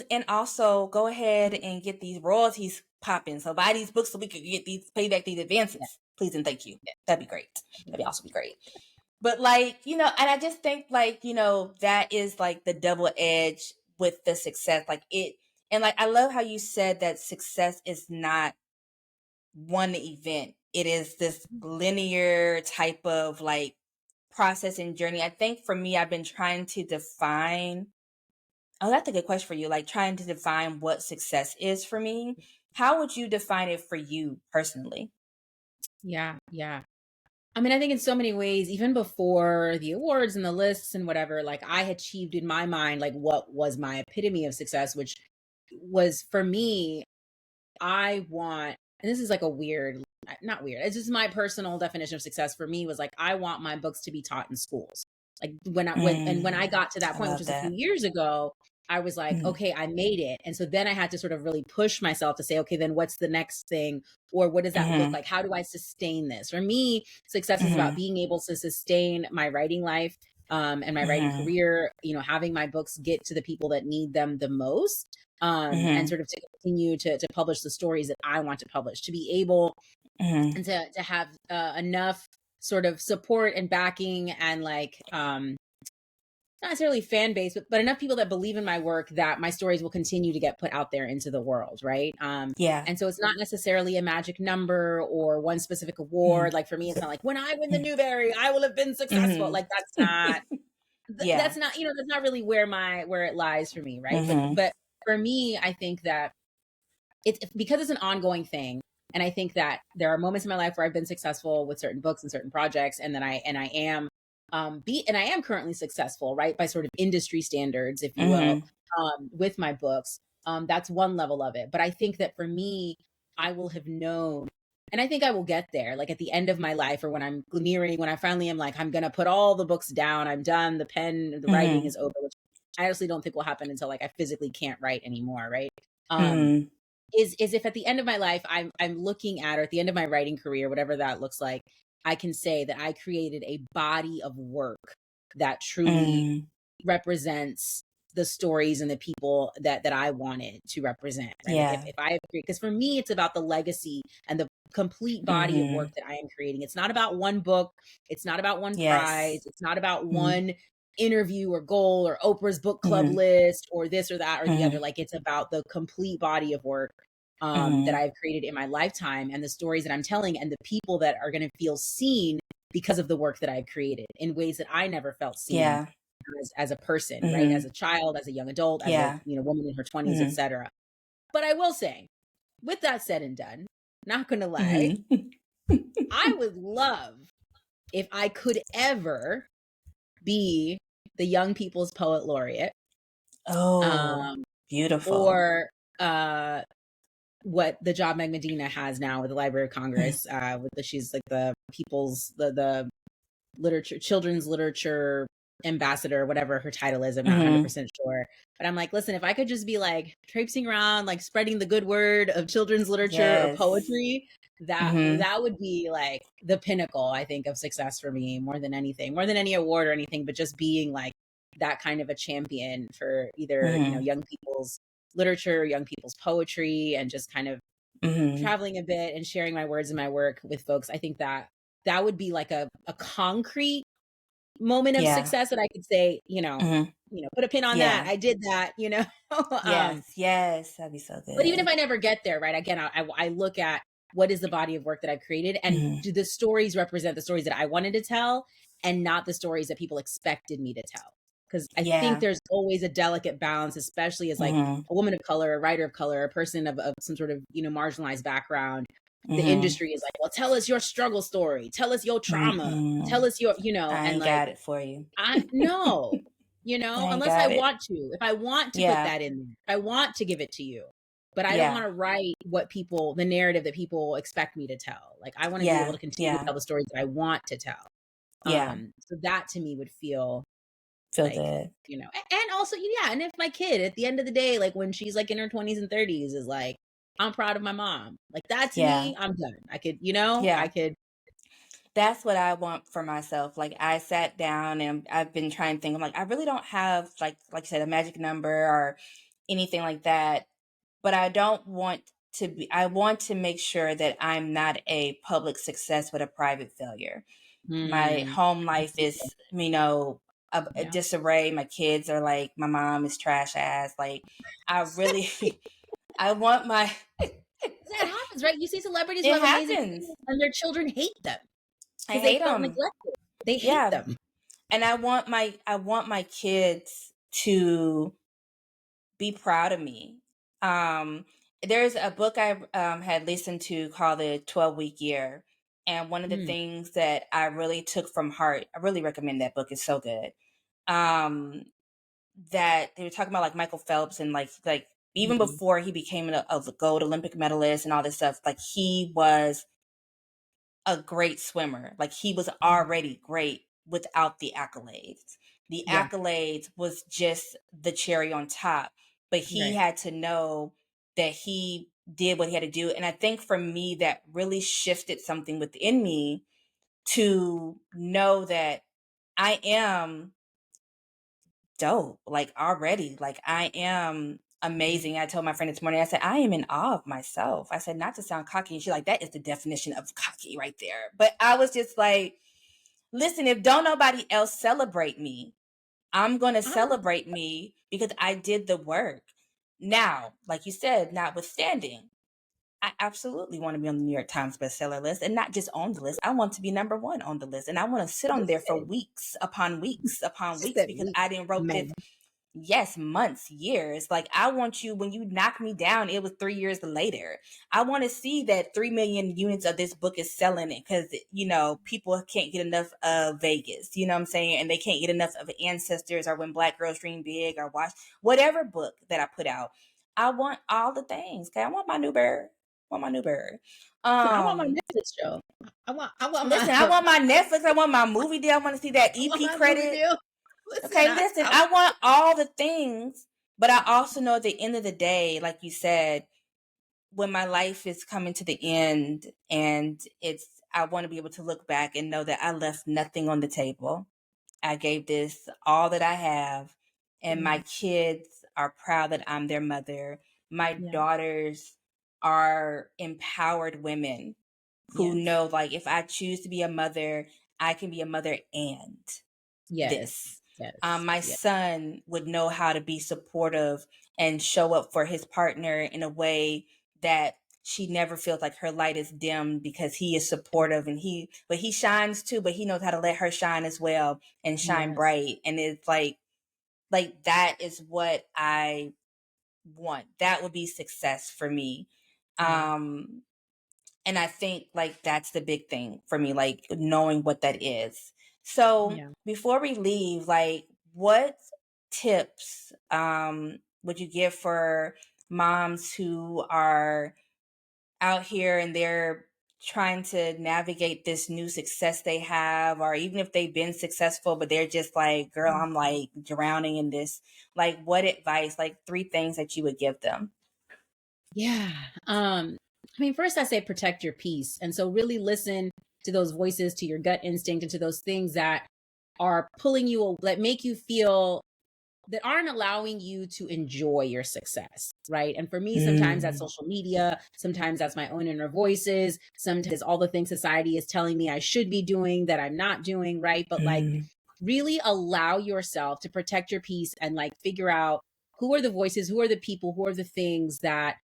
And also go ahead and get these royalties popping. So buy these books so we could pay back these advances. Please and thank you. That'd be great. That'd also be great. But like, and I just think like, that is like the double edge with the success. Like and like I love how you said that success is not one event. It is this linear type of like process and journey. I think for me, I've been trying to define. Oh, that's a good question for you. Like trying to define what success is for me. How would you define it for you personally? Yeah. I mean, I think in so many ways, even before the awards and the lists and whatever, like I achieved in my mind, like what was my epitome of success, which was for me, I want, and this is like not weird. It's just my personal definition of success for me was like, I want my books to be taught in schools. Like when I got to that point, which was a few years ago, I was like, okay, I made it. And so then I had to sort of really push myself to say, okay, then what's the next thing? Or what does that look like? How do I sustain this? For me, success is about being able to sustain my writing life and my writing career, having my books get to the people that need them the most, and sort of to continue to publish the stories that I want to publish, to be able and to have enough sort of support and backing and like, not necessarily fan base, but enough people that believe in my work that my stories will continue to get put out there into the world. Right. And so it's not necessarily a magic number or one specific award. Like for me, it's not like when I win the Newbery, I will have been successful. Like that's not, that's not, that's not really where it lies for me. Right. But for me, I think that it's because it's an ongoing thing. And I think that there are moments in my life where I've been successful with certain books and certain projects. And then I am currently successful, right, by sort of industry standards, if you will, with my books. That's one level of it. But I think that for me, I will have known, and I think I will get there, like at the end of my life, or when I finally am like, I'm going to put all the books down. I'm done. The writing is over, which I honestly don't think will happen until like I physically can't write anymore. Right. Is if at the end of my life, I'm looking at, or at the end of my writing career, whatever that looks like, I can say that I created a body of work that truly represents the stories and the people that I wanted to represent. Right? Yeah. Because for me, it's about the legacy and the complete body of work that I am creating. It's not about one book. It's not about one prize. It's not about one interview or goal or Oprah's book club list or this or that or the other. Like it's about the complete body of work that I've created in my lifetime, and the stories that I'm telling, and the people that are going to feel seen because of the work that I've created in ways that I never felt seen as a person, right? As a child, as a young adult, as a woman in her 20s, etc. But I will say, with that said and done, not going to lie, I would love if I could ever be the Young People's Poet Laureate. Oh, beautiful. Or what the job Meg Medina has now with the Library of Congress, she's like the people's, the literature, children's literature ambassador, whatever her title is. I'm not 100% sure. But I'm like, listen, if I could just be like traipsing around, like spreading the good word of children's literature or poetry, that would be like the pinnacle, I think, of success for me, more than anything, more than any award or anything, but just being like that kind of a champion for either, you know, young people's literature, young people's poetry, and just kind of traveling a bit and sharing my words and my work with folks. I think that would be like a concrete moment of success that I could say, you know, put a pin on that. I did that, you know. Yes, that'd be so good. But even if I never get there, right? Again, I look at what is the body of work that I've created, and do the stories represent the stories that I wanted to tell, and not the stories that people expected me to tell? Because I think there's always a delicate balance, especially as like a woman of color, a writer of color, a person of some sort of, you know, marginalized background. The industry is like, well, tell us your struggle story, tell us your trauma, tell us your, you know, I ain't got it for you. I know, you know, unless I want to. If I want to put that in there, I want to give it to you. But I don't want to write what people, the narrative that people expect me to tell. Like, I want to be able to continue to tell the stories that I want to tell. So that to me would feel like, good, you know, and also, and if my kid at the end of the day, like when she's like in her 20s and 30s is like, I'm proud of my mom. Like that to me, I'm done. I could, you know, I could. That's what I want for myself. Like I sat down and I've been trying to think, I'm like, I really don't have like you said, a magic number or anything like that, but I don't want to be, I want to make sure that I'm not a public success with a private failure. My home life is, you know, a disarray. My kids are like, my mom is trash ass. Like I really, I want my. That happens, right? You see celebrities who have amazing kids and their children hate them. I hate them. Neglected. They hate them. And I want my kids to be proud of me. There's a book I had listened to called The 12-Week Year. And one of the things that I really took from heart, I really recommend that book. It's so good. That they were talking about like Michael Phelps and like even before he became a gold Olympic medalist and all this stuff, like he was a great swimmer. Like he was already great without the accolades. The accolades was just the cherry on top, but he had to know that he did what he had to do. And I think for me, that really shifted something within me to know that I am dope, like already, like I am amazing. I told my friend this morning, I said, I am in awe of myself. I said, not to sound cocky. And she's like, that is the definition of cocky right there. But I was just like, listen, if don't nobody else celebrate me, I'm going to celebrate me because I did the work. Now, like you said, notwithstanding, I absolutely want to be on the New York Times bestseller list, and not just on the list. I want to be number one on the list, and I want to sit on there for weeks upon weeks upon weeks because I didn't wrote this. Yes, months, years. Like I want you, when you knock me down, it was 3 years later. I want to see that 3 million units of this book is selling it because, you know, people can't get enough of Vegas, you know what I'm saying? And they can't get enough of Ancestors or When Black Girls Dream Big or watch whatever book that I put out. I want all the things. Okay, I want my new bird. I want my new bird. I want my Netflix show. I want I want my Netflix. I want my movie deal. I want to see that EP credit. Listen, I want all the things, but I also know at the end of the day, like you said, when my life is coming to the end and I want to be able to look back and know that I left nothing on the table. I gave this all that I have, and my kids are proud that I'm their mother. My daughters are empowered women who know, like, if I choose to be a mother, I can be a mother and this. My son would know how to be supportive and show up for his partner in a way that she never feels like her light is dimmed because he is supportive and but he shines too, but he knows how to let her shine as well and shine bright. And it's like that is what I want. That would be success for me. And I think like that's the big thing for me, like knowing what that is. So before we leave, like what tips would you give for moms who are out here and they're trying to navigate this new success they have, or even if they've been successful, but they're just like, girl, I'm like drowning in this. Like, what advice, like 3 things that you would give them? Yeah. I mean, first I say protect your peace. And so really listen to those voices, to your gut instinct, and to those things that are pulling you, that make you feel, that aren't allowing you to enjoy your success, right? And for me, sometimes that's social media, sometimes that's my own inner voices, sometimes all the things society is telling me I should be doing that I'm not doing, right? But like, really allow yourself to protect your peace and like figure out who are the voices, who are the people, who are the things that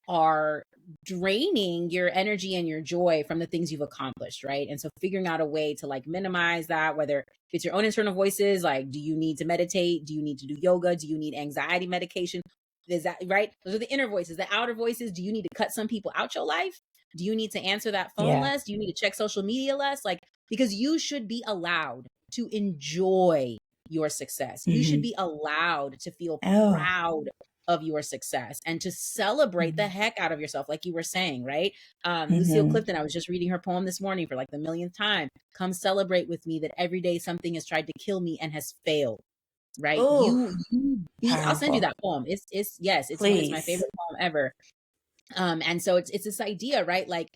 are draining your energy and your joy from the things you've accomplished, right? And so figuring out a way to like minimize that, whether it's your own internal voices, like, do you need to meditate? Do you need to do yoga? Do you need anxiety medication? Is that right? Those are the inner voices. The outer voices, do you need to cut some people out your life? Do you need to answer that phone less? Do you need to check social media less? Like, because you should be allowed to enjoy your success. You should be allowed to feel proud of your success and to celebrate the heck out of yourself, like you were saying, right? Lucille Clifton, I was just reading her poem this morning for like the millionth time. Come celebrate with me that every day something has tried to kill me and has failed, right? Ooh, I'll send you that poem. It's my favorite poem ever. And so it's this idea, right? Like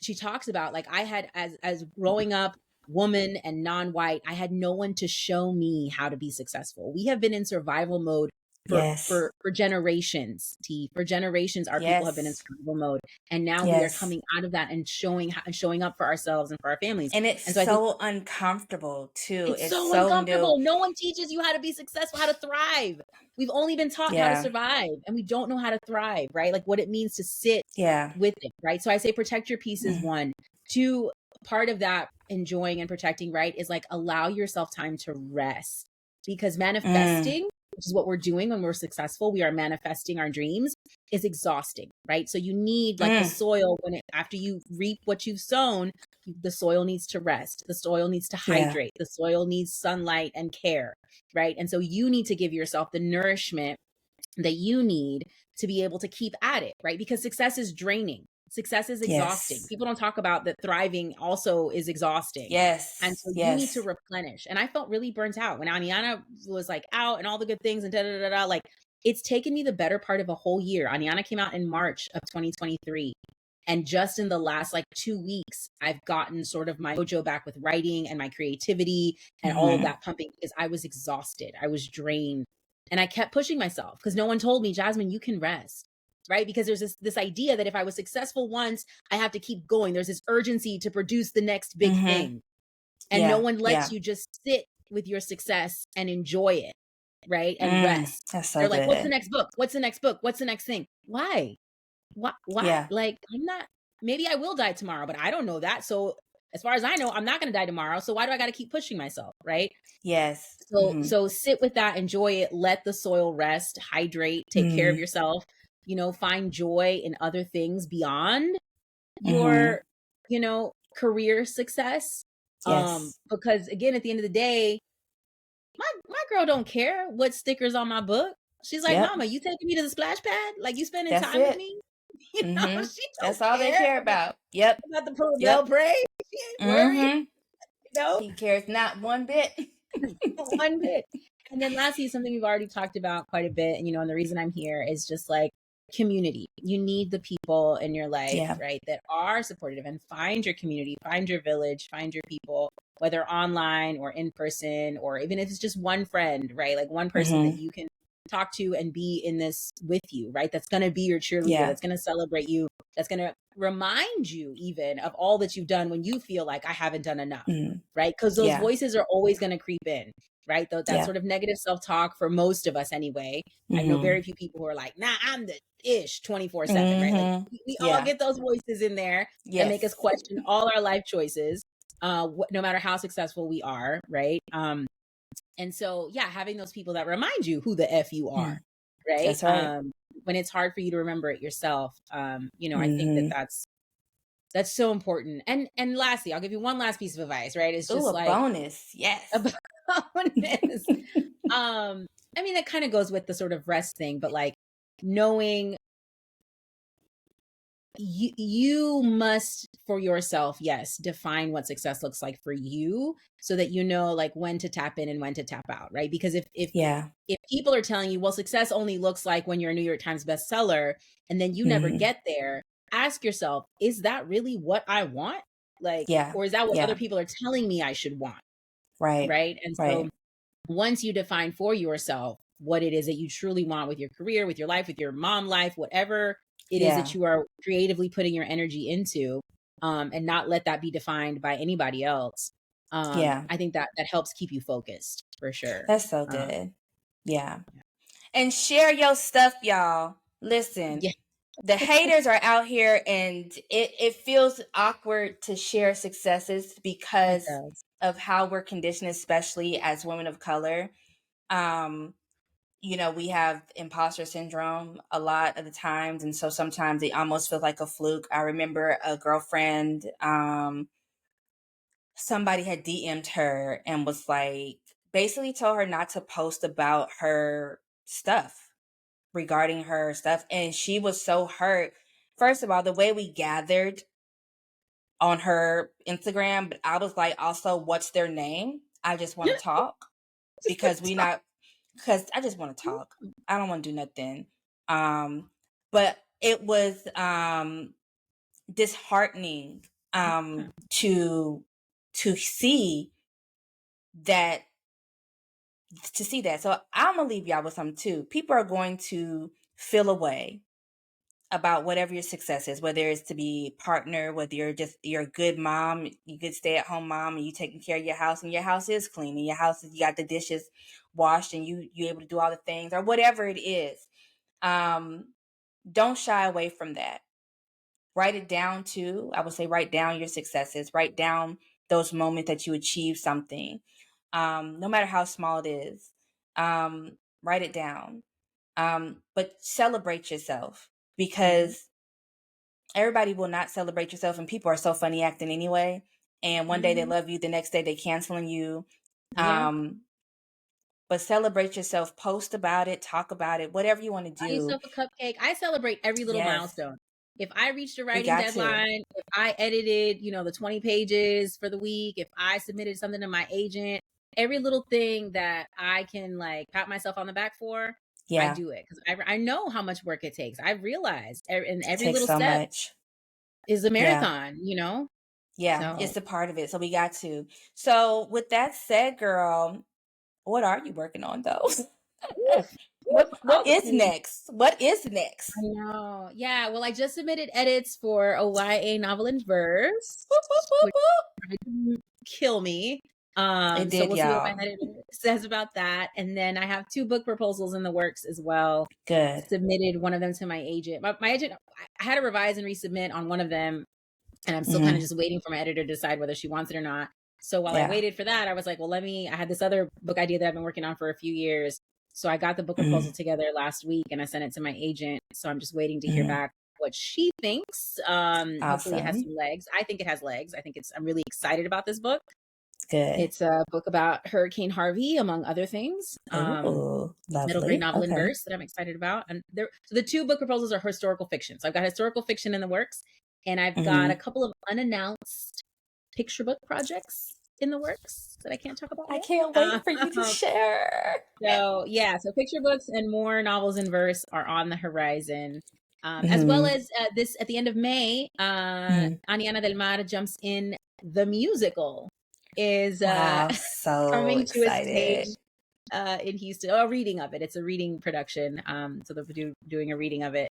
she talks about, like, I had, as growing up, woman and non-white, I had no one to show me how to be successful. We have been in survival mode for generations. For generations, our people have been in survival mode, and now we are coming out of that and showing up for ourselves and for our families. And it's so uncomfortable too. It's so uncomfortable. No one teaches you how to be successful, how to thrive. We've only been taught how to survive, and we don't know how to thrive, right? Like what it means to sit with it, right? So I say protect your peace is one. Two, part of that enjoying and protecting, right, is like allow yourself time to rest, because manifesting, which is what we're doing when we're successful, we are manifesting our dreams, is exhausting, right? So you need, like the soil, after you reap what you've sown, the soil needs to rest. The soil needs to hydrate. The soil needs sunlight and care, right? And so you need to give yourself the nourishment that you need to be able to keep at it, right? Because success is draining. Success is exhausting. People don't talk about that thriving also is exhausting. And so you need to replenish. And I felt really burnt out when Aniana was like out and all the good things and like it's taken me the better part of a whole year. Aniana came out in March of 2023. And just in the last like 2 weeks, I've gotten sort of my mojo back with writing and my creativity and all of that pumping, because I was exhausted. I was drained. And I kept pushing myself because no one told me, Jasmine, you can rest. Right? Because there's this idea that if I was successful once, I have to keep going. There's this urgency to produce the next big thing. And no one lets you just sit with your success and enjoy it. Right? And rest. That's so They're like, good. what's the next book? What's the next book? What's the next thing? Why? Why? Like, I'm not, maybe I will die tomorrow, but I don't know that. So as far as I know, I'm not going to die tomorrow. So why do I got to keep pushing myself? Right? So sit with that, enjoy it, let the soil rest, hydrate, take care of yourself. You know, find joy in other things beyond your, you know, career success. Because again, at the end of the day, my girl don't care what stickers on my book. She's like, Mama, you taking me to the splash pad? Like, you spending time with me? You know, that's all they care about. About the bell parade. She ain't worried. You know? He cares not one bit. One bit. And then lastly, something we've already talked about quite a bit, and you know, and the reason I'm here is just like community. You need the people in your life, right, that are supportive, and find your community, find your village, find your people, whether online or in person, or even if it's just one friend, right? Like one person that you can talk to and be in this with you, right? That's going to be your cheerleader. That's going to celebrate you. That's going to remind you even of all that you've done when you feel like I haven't done enough, right? Because those voices are always going to creep in, right? That sort of negative self-talk for most of us anyway. I know very few people who are like, nah, I'm the ish 24/7, right? Like we all get those voices in there that make us question all our life choices, no matter how successful we are, right? And so, having those people that remind you who the F you are, right? That's right. When it's hard for you to remember it yourself, you know, I think that's so important. And lastly, I'll give you one last piece of advice, right? It's just like bonus. Yes. A bonus. I mean, that kind of goes with the sort of rest thing, but like knowing you must for yourself, yes, define what success looks like for you, so that you know like when to tap in and when to tap out, right? Because if people are telling you, well, success only looks like when you're a New York Times bestseller, and then you never get there, ask yourself, is that really what I want? Like, or is that what other people are telling me I should want? Right. And so once you define for yourself what it is that you truly want with your career, with your life, with your mom life, whatever it is that you are creatively putting your energy into, and not let that be defined by anybody else. I think that helps keep you focused for sure. That's so good. And share your stuff, y'all. Listen, the haters are out here, and it feels awkward to share successes because of how we're conditioned, especially as women of color. You know, we have imposter syndrome a lot of the times, and so sometimes it almost feels like a fluke. I remember a girlfriend, somebody had DM'd her and was like, basically told her not to post about her stuff, regarding her stuff, and she was so hurt. First of all, the way we gathered on her Instagram, but I was like, also, what's their name? I just want to talk because I just want to talk. I don't want to do nothing. But it was disheartening to see that. So I'm gonna leave y'all with something too. People are going to feel a way about whatever your success is, whether it's to be partner, whether you're a good mom, you good stay-at-home mom, and you taking care of your house, and your house is clean, and your house is, you got the dishes washed, and you able to do all the things, or whatever it is. Don't shy away from that. Write it down too. I would say write down your successes. Write down those moments that you achieve something, no matter how small it is. Write it down. But celebrate yourself, because everybody will not celebrate yourself, and people are so funny acting anyway. And one day they love you, the next day they canceling you. But celebrate yourself, post about it, talk about it, whatever you want to do. Buy yourself a cupcake. I celebrate every little milestone. If I reached a writing deadline, if I edited, the 20 pages for the week, if I submitted something to my agent, every little thing that I can like pat myself on the back for, I do it, because I know how much work it takes. I realized, and every little step is a marathon, So. It's a part of it. So we got to. So with that said, girl, what are you working on though? What is next? What is next? I know. Yeah. Well, I just submitted edits for a YA novel in verse. Kill me. It did, so we'll y'all. see what my editor says about that. And then I have 2 book proposals in the works as well. Good. Submitted one of them to my agent. My agent, I had to revise and resubmit on one of them, and I'm still kind of just waiting for my editor to decide whether she wants it or not. So while I waited for that, I was like, well, I had this other book idea that I've been working on for a few years. So I got the book proposal together last week, and I sent it to my agent. So I'm just waiting to hear back what she thinks. Hopefully it has some legs. I think it has legs. I'm really excited about this book. Good. It's a book about Hurricane Harvey, among other things. Middle grade novel in verse that I'm excited about. And so the 2 book proposals are historical fiction. So I've got historical fiction in the works, and I've got a couple of unannounced picture book projects in the works that I can't talk about yet. I can't wait for you to share. So picture books and more novels in verse are on the horizon. As well as this at the end of May, Aniana Del Mar Jumps In, the musical is so coming excited. to a stage in Houston. A reading of it. It's a reading production. So they're doing a reading of it.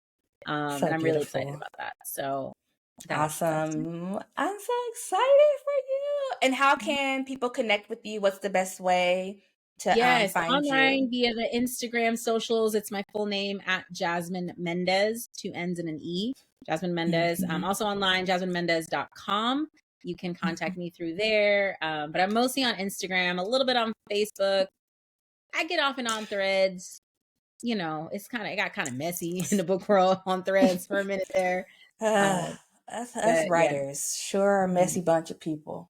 And I'm really excited about that. So awesome. I'm so excited for you. And how can people connect with you? What's the best way to find online you? via the Instagram socials. It's my full name at Jasminne Mendez, 2 N's and an E. Jasminne Mendez. Also online, jasminnemendez.com. You can contact me through there. But I'm mostly on Instagram, a little bit on Facebook. I get off and on Threads. It got kind of messy in the book world on Threads for a minute there. Us writers sure are a messy bunch of people.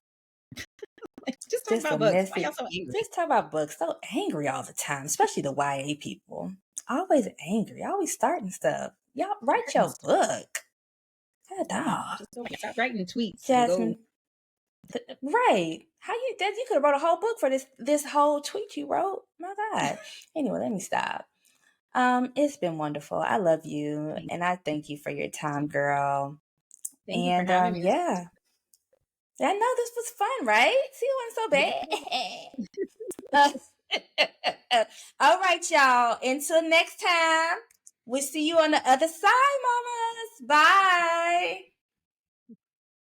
Just talk about books. Why y'all so angry? Just talk about books. So angry all the time, especially the YA people. Always angry. Always starting stuff. Y'all write your book. Stop writing tweets. Jasmine, right? How you could have wrote a whole book for this whole tweet you wrote. My God. Anyway, let me stop. It's been wonderful. I love you, and I thank you for your time, girl. Thank you for having me. Yeah. I know this was fun, right? See, it wasn't so bad. All right, y'all. Until next time, we'll see you on the other side, mamas. Bye.